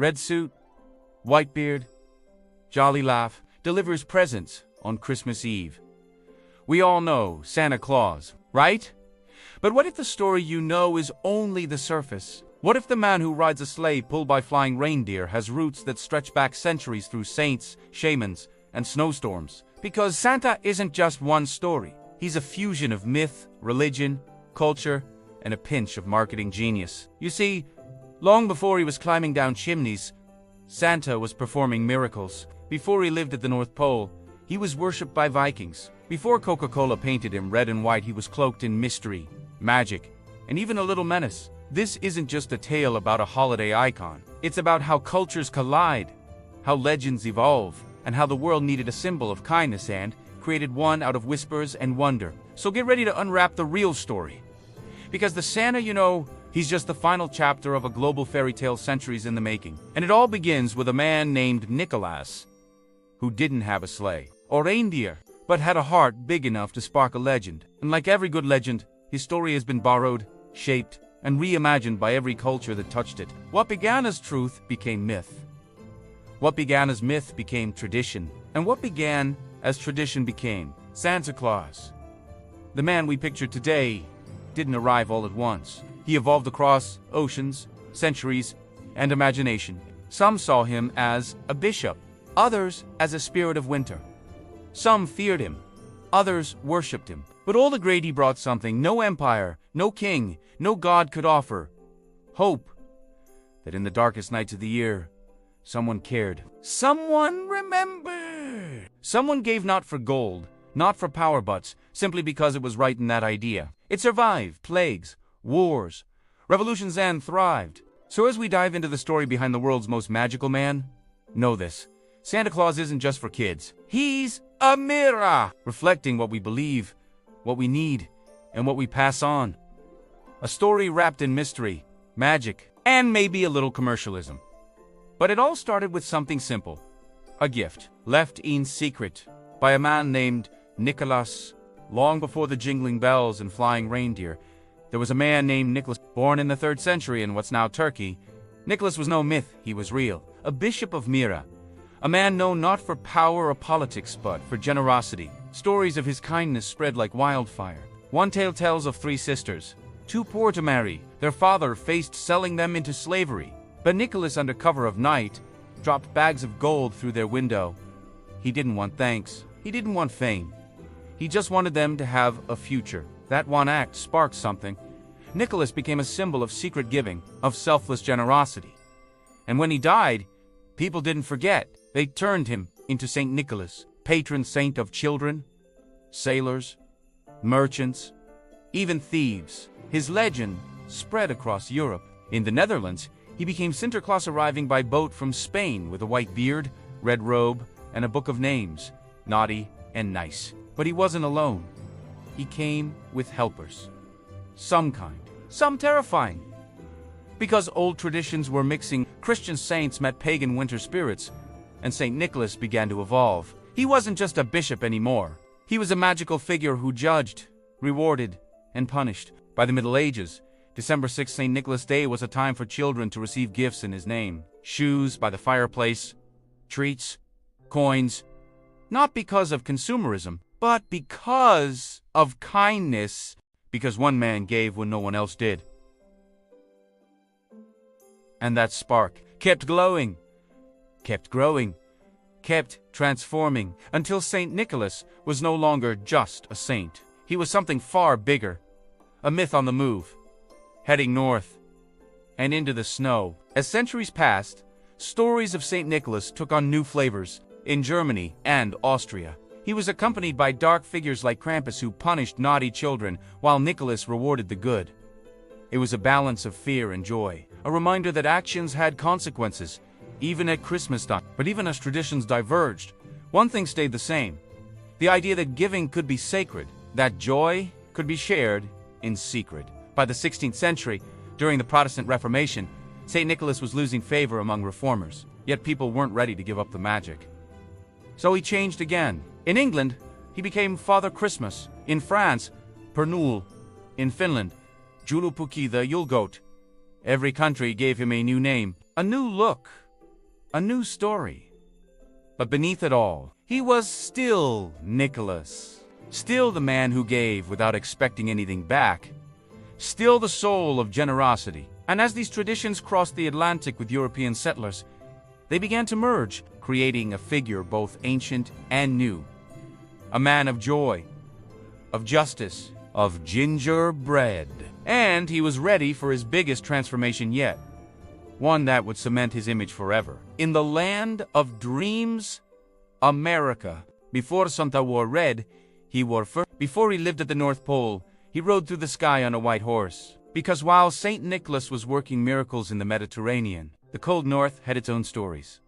red suit, white beard, jolly laugh, delivers presents on Christmas Eve. We all know Santa Claus, right? But what if the story you know is only the surface? What if the man who rides a sleigh pulled by flying reindeer has roots that stretch back centuries through saints, shamans, and snowstorms? Because Santa isn't just one story. He's a fusion of myth, religion, culture, and a pinch of marketing genius. You see, long before he was climbing down chimneys, Santa was performing miracles. Before he lived at the North Pole, he was worshipped by Vikings. Before Coca-Cola painted him red and white, he was cloaked in mystery, magic, and even a little menace. This isn't just a tale about a holiday icon. It's about how cultures collide, how legends evolve, and how the world needed a symbol of kindness and created one out of whispers and wonder. So get ready to unwrap the real story. Because the Santa you know, he's just the final chapter of a global fairy tale centuries in the making. And it all begins with a man named Nicholas, who didn't have a sleigh or reindeer, but had a heart big enough to spark a legend. And like every good legend, his story has been borrowed, shaped, and reimagined by every culture that touched it. What began as truth became myth. What began as myth became tradition. And what began as tradition became Santa Claus. The man we picture today didn't arrive all at once. He evolved across oceans, centuries, and imagination. Some saw him as a bishop, others as a spirit of winter. Some feared him, others worshipped him. But all agreed he brought something no empire, no king, no god could offer. Hope that in the darkest nights of the year, someone cared. Someone remembered. Someone gave not for gold, not for power, but simply because it was right in that idea. It survived plagues, wars, revolutions, and thrived. So as we dive into the story behind the world's most magical man, know this: Santa Claus isn't just for kids. He's a mirror, reflecting what we believe, what we need, and what we pass on. A story wrapped in mystery, magic, and maybe a little commercialism. But it all started with something simple: a gift left in secret by a man named Nicholas. Long before the jingling bells and flying reindeer, there was a man named Nicholas, born in the 3rd century in what's now Turkey. Nicholas was no myth, he was real. A bishop of Myra, a man known not for power or politics, but for generosity. Stories of his kindness spread like wildfire. One tale tells of 3 sisters, too poor to marry. Their father faced selling them into slavery. But Nicholas, under cover of night, dropped bags of gold through their window. He didn't want thanks. He didn't want fame. He just wanted them to have a future. That one act sparked something. Nicholas became a symbol of secret giving, of selfless generosity. And when he died, people didn't forget. They turned him into Saint Nicholas, patron saint of children, sailors, merchants, even thieves. His legend spread across Europe. In the Netherlands, he became Santa Claus, arriving by boat from Spain with a white beard, red robe, and a book of names, naughty and nice. But he wasn't alone. He came with helpers. Some kind, some terrifying. Because old traditions were mixing, Christian saints met pagan winter spirits, and St. Nicholas began to evolve. He wasn't just a bishop anymore. He was a magical figure who judged, rewarded, and punished. By the Middle Ages, December 6th, St. Nicholas Day, was a time for children to receive gifts in his name. Shoes by the fireplace, treats, coins, not because of consumerism, but because of kindness, because one man gave when no one else did. And that spark kept glowing, kept growing, kept transforming, until St. Nicholas was no longer just a saint. He was something far bigger, a myth on the move, heading north and into the snow. As centuries passed, stories of St. Nicholas took on new flavors in Germany and Austria. He was accompanied by dark figures like Krampus, who punished naughty children, while Nicholas rewarded the good. It was a balance of fear and joy, a reminder that actions had consequences, even at Christmas time. But even as traditions diverged, one thing stayed the same: the idea that giving could be sacred, that joy could be shared in secret. By the 16th century, during the Protestant Reformation, St. Nicholas was losing favor among reformers, yet people weren't ready to give up the magic. So he changed again. In England, he became Father Christmas. In France, Père Noël. In Finland, Joulupukki the Yule Goat. Every country gave him a new name, a new look, a new story. But beneath it all, he was still Nicholas. Still the man who gave without expecting anything back. Still the soul of generosity. And as these traditions crossed the Atlantic with European settlers, they began to merge, creating a figure both ancient and new. A man of joy, of justice, of gingerbread. And he was ready for his biggest transformation yet. One that would cement his image forever. In the land of dreams, America. Before Santa wore red, he wore fur. Before he lived at the North Pole, he rode through the sky on a white horse. Because while St. Nicholas was working miracles in the Mediterranean, the cold north had its own stories.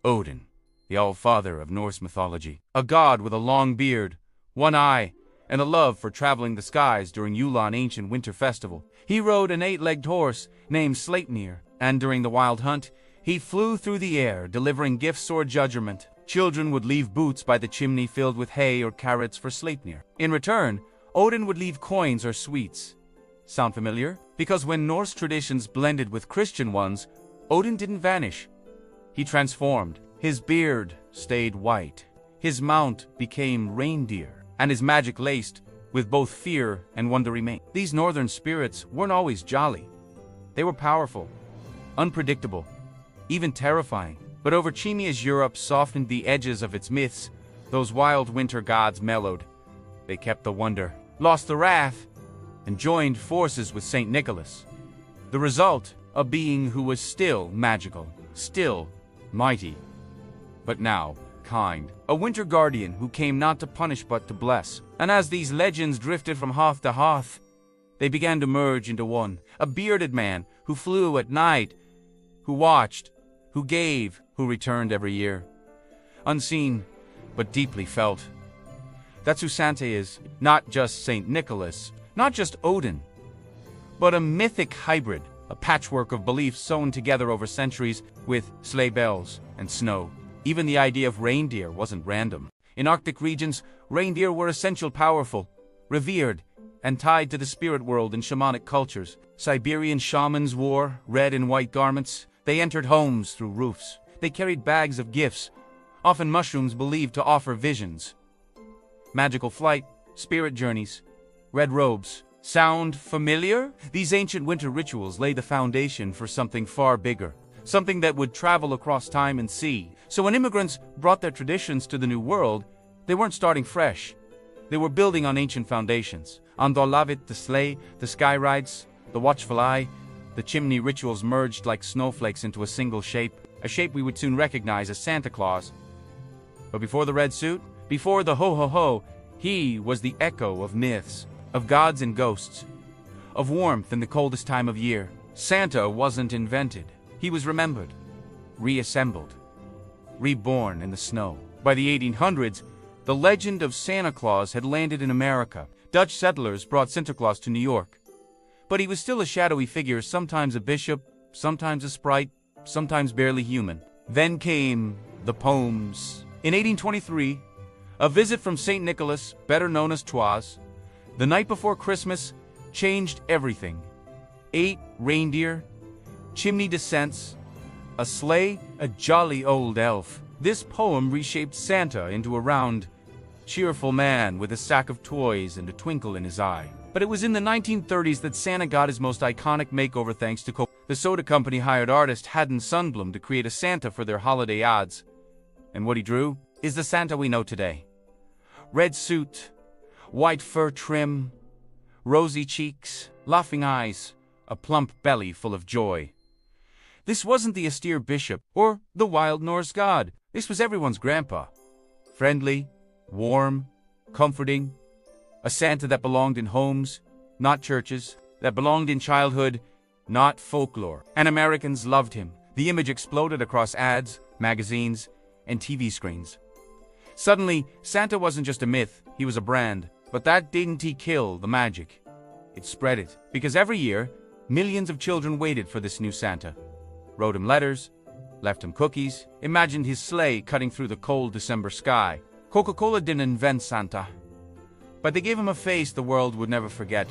Odin, the all-father of Norse mythology, a god with a long beard, one eye, and a love for traveling the skies during Yulan ancient winter festival. He rode an 8-legged horse named Sleipnir, and during the wild hunt, he flew through the air, delivering gifts or judgment. Children would leave boots by the chimney filled with hay or carrots for Sleipnir. In return, Odin would leave coins or sweets. Sound familiar? Because when Norse traditions blended with Christian ones, Odin didn't vanish. He transformed. His beard stayed white. His mount became reindeer, and his magic laced with both fear and wonder remained. These northern spirits weren't always jolly. They were powerful, unpredictable, even terrifying. But over Chimia's Europe softened the edges of its myths. Those wild winter gods mellowed. They kept the wonder, lost the wrath, and joined forces with St. Nicholas. The result, a being who was still magical, still mighty, but now kind. A winter guardian who came not to punish but to bless. And as these legends drifted from hearth to hearth, they began to merge into one. A bearded man who flew at night, who watched, who gave, who returned every year. Unseen, but deeply felt. That's who Santa is. Not just St. Nicholas, not just Odin, but a mythic hybrid, a patchwork of beliefs sewn together over centuries with sleigh bells and snow. Even the idea of reindeer wasn't random. In Arctic regions, reindeer were essential, powerful, revered, and tied to the spirit world in shamanic cultures. Siberian shamans wore red and white garments. They entered homes through roofs. They carried bags of gifts, often mushrooms believed to offer visions. Magical flight, spirit journeys, red robes. Sound familiar? These ancient winter rituals laid the foundation for something far bigger. Something that would travel across time and sea. So when immigrants brought their traditions to the New World, they weren't starting fresh. They were building on ancient foundations. On Dolavit, the sleigh, the sky rides, the watchful eye, the chimney rituals merged like snowflakes into a single shape, a shape we would soon recognize as Santa Claus. But before the red suit, before the ho-ho-ho, he was the echo of myths, of gods and ghosts, of warmth in the coldest time of year. Santa wasn't invented. He was remembered, reassembled, reborn in the snow. By the 1800s, the legend of Santa Claus had landed in America. Dutch settlers brought Santa Claus to New York. But he was still a shadowy figure, sometimes a bishop, sometimes a sprite, sometimes barely human. Then came the poems. In 1823, a visit from St. Nicholas, better known as Twas, the night before Christmas, changed everything. 8 reindeer, chimney descents, a sleigh, a jolly old elf. This poem reshaped Santa into a round, cheerful man with a sack of toys and a twinkle in his eye. But it was in the 1930s that Santa got his most iconic makeover thanks to Coca-Cola. The soda company hired artist Haddon Sundblom to create a Santa for their holiday ads. And what he drew is the Santa we know today. Red suit, white fur trim, rosy cheeks, laughing eyes, a plump belly full of joy. This wasn't the austere bishop or the wild Norse god. This was everyone's grandpa. Friendly, warm, comforting. A Santa that belonged in homes, not churches. That belonged in childhood, not folklore. And Americans loved him. The image exploded across ads, magazines, and TV screens. Suddenly, Santa wasn't just a myth, he was a brand. But that didn't kill the magic. It spread it. Because every year, millions of children waited for this new Santa. Wrote him letters, left him cookies, imagined his sleigh cutting through the cold December sky. Coca-Cola didn't invent Santa, but they gave him a face the world would never forget.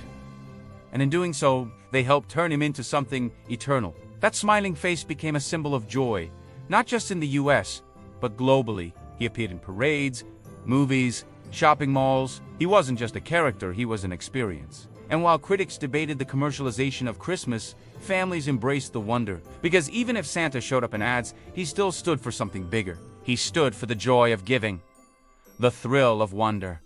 And in doing so, they helped turn him into something eternal. That smiling face became a symbol of joy, not just in the US, but globally. He appeared in parades, movies, shopping malls. He wasn't just a character, he was an experience. And while critics debated the commercialization of Christmas, families embraced the wonder. Because even if Santa showed up in ads, he still stood for something bigger. He stood for the joy of giving, the thrill of wonder,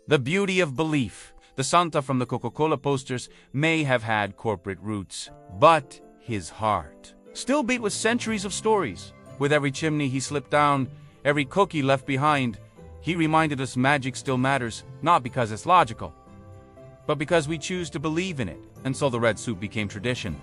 the beauty of belief. The Santa from the Coca-Cola posters may have had corporate roots, but his heart still beat with centuries of stories. With every chimney he slipped down, every cookie left behind, he reminded us magic still matters, not because it's logical, but because we choose to believe in it. And so the red suit became tradition.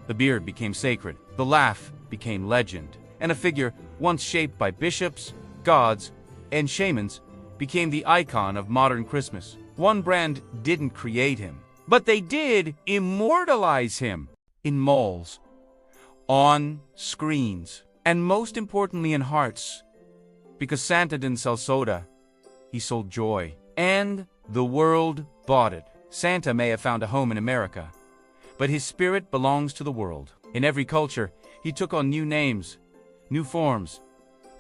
The beard became sacred. The laugh became legend. And a figure once shaped by bishops, gods, and shamans became the icon of modern Christmas. One brand didn't create him, but they did immortalize him in malls, on screens, and most importantly in hearts. Because Santa didn't sell soda, he sold joy. And the world bought it. Santa may have found a home in America, but his spirit belongs to the world. In every culture, he took on new names, new forms,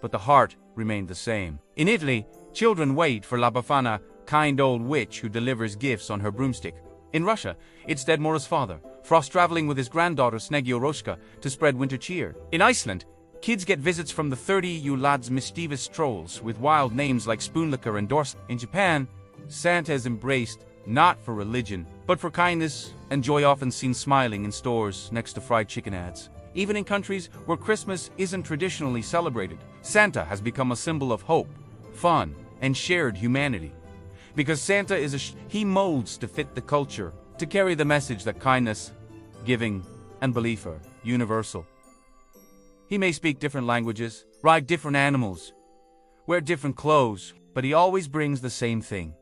but the heart remained the same. In Italy, children wait for La Befana, kind old witch who delivers gifts on her broomstick. In Russia, it's Dead Mora's father, Frost traveling with his granddaughter Snegioroshka to spread winter cheer. In Iceland, kids get visits from the 30 Ulads mischievous trolls with wild names like Spoonlicker and Dorse. In Japan, Santa is embraced not for religion, but for kindness and joy, often seen smiling in stores next to fried chicken ads. Even in countries where Christmas isn't traditionally celebrated, Santa has become a symbol of hope, fun, and shared humanity. Because Santa he molds to fit the culture, to carry the message that kindness, giving, and belief are universal. He may speak different languages, ride different animals, wear different clothes, but he always brings the same thing: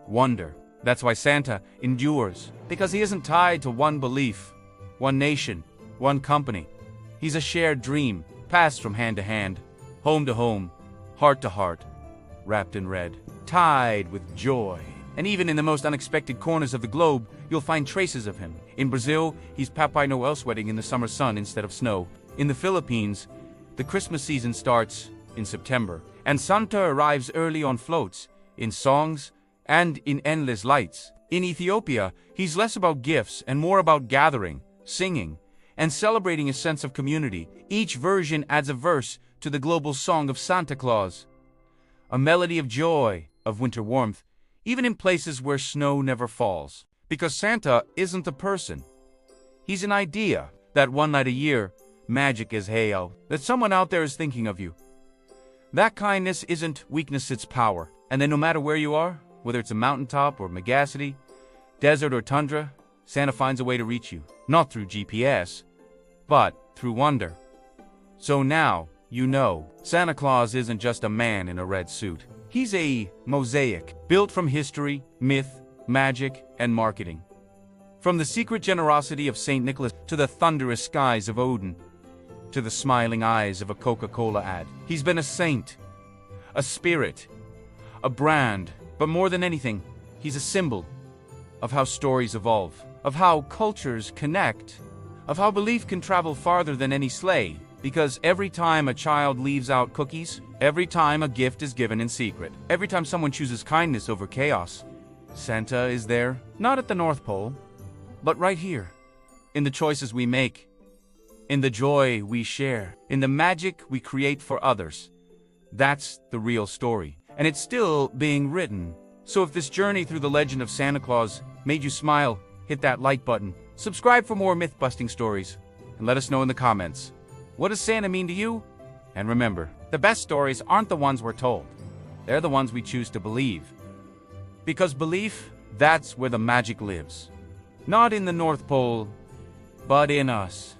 wonder. That's why Santa endures, because he isn't tied to one belief, one nation, one company. He's a shared dream, passed from hand to hand, home to home, heart to heart, wrapped in red, tied with joy. And even in the most unexpected corners of the globe, you'll find traces of him. In Brazil, he's Papai Noel sweating in the summer sun instead of snow. In the Philippines, the Christmas season starts in September, and Santa arrives early on floats, in songs, and in endless lights. In Ethiopia, he's less about gifts and more about gathering, singing, and celebrating a sense of community. Each version adds a verse to the global song of Santa Claus, a melody of joy, of winter warmth, even in places where snow never falls. Because Santa isn't a person. He's an idea that one night a year, magic is hail, that someone out there is thinking of you. That kindness isn't weakness, it's power. And then no matter where you are, whether it's a mountaintop or megacity, desert or tundra, Santa finds a way to reach you. Not through GPS, but through wonder. So now, you know, Santa Claus isn't just a man in a red suit. He's a mosaic, built from history, myth, magic, and marketing. From the secret generosity of St. Nicholas to the thunderous skies of Odin, to the smiling eyes of a Coca-Cola ad. He's been a saint, a spirit, a brand, but more than anything, he's a symbol of how stories evolve, of how cultures connect, of how belief can travel farther than any sleigh. Because every time a child leaves out cookies, every time a gift is given in secret, every time someone chooses kindness over chaos, Santa is there, not at the North Pole, but right here, in the choices we make, in the joy we share, in the magic we create for others. That's the real story, and it's still being written. So if this journey through the legend of Santa Claus made you smile, hit that like button, subscribe for more myth-busting stories, and let us know in the comments. What does Santa mean to you? And remember, the best stories aren't the ones we're told. They're the ones we choose to believe. Because belief, that's where the magic lives. Not in the North Pole, but in us.